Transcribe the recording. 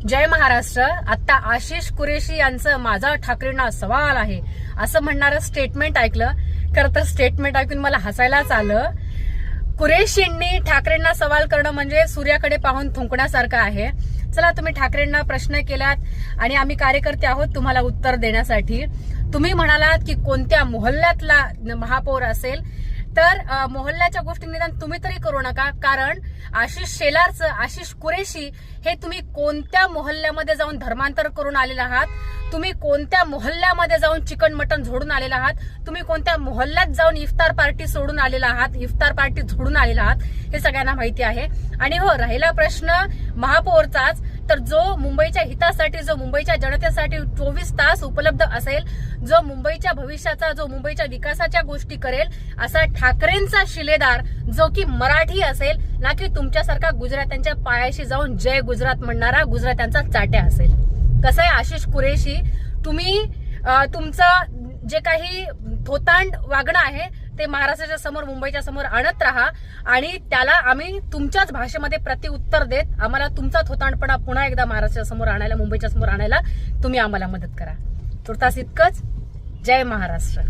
जय महाराष्ट्र. आता आशिष कुरेशी यांचं माझा ठाकरेंना सवाल आहे असं म्हणणारं स्टेटमेंट ऐकलं. खरं तर स्टेटमेंट ऐकून मला हसायलाच आलं. कुरेशींनी ठाकरेंना सवाल करणं म्हणजे सूर्याकडे पाहून थुंकण्यासारखं आहे. चला, तुम्ही ठाकरेंना प्रश्न केलात आणि आम्ही कार्यकर्ते आहोत तुम्हाला उत्तर देण्यासाठी. तुम्ही म्हणालात की कोणत्या मोहल्ल्यातला महापौर असेल, तर मोहल्ल्याच्या गोष्टी निदान तुम्ही तरी करू नका. कारण आशिष शेलारचं, आशिष कुरेशी हे तुम्ही कोणत्या मोहल्ल्यामध्ये जाऊन धर्मांतर करून आलेले आहात, तुम्ही कोणत्या मोहल्ल्यामध्ये जाऊन चिकन मटन झोडून आलेला आहात, तुम्ही कोणत्या मोहल्ल्यात जाऊन इफ्तार पार्टी सोडून आलेला आहात, इफ्तार पार्टी झोडून आलेला आहात, हे सगळ्यांना माहिती आहे. आणि हो, राहिला प्रश्न महापौरचाच, तर जो मुंबईच्या हितासाठी, जो मुंबईच्या जनतेसाठी 24 तास उपलब्ध असेल, जो मुंबईच्या भविष्याचा, जो मुंबईच्या विकासाच्या गोष्टी करेल, असा ठाकरेंचा शिलेदार जो की मराठी असेल, ना की तुमच्यासारखा गुजरात्यांच्या पायाशी जाऊन जय गुजरात म्हणणारा गुजरात्यांचा चाट्या असेल. कसं आहे आशिष कुरेशी, तुम्ही तुमचं जे काही थोतांड वागणं आहे ते महाराष्ट्राच्या समोर, मुंबईच्या समोर आणत राहा आणि त्याला आम्ही तुमच्याच भाषेमध्ये प्रत्युत्तर देत आम्हाला तुमचा थोतांडपणा पुन्हा एकदा महाराष्ट्राच्या समोर आणायला, मुंबईच्या समोर आणायला तुम्ही आम्हाला मदत करा. तुर्तास इतकंच. जय महाराष्ट्र.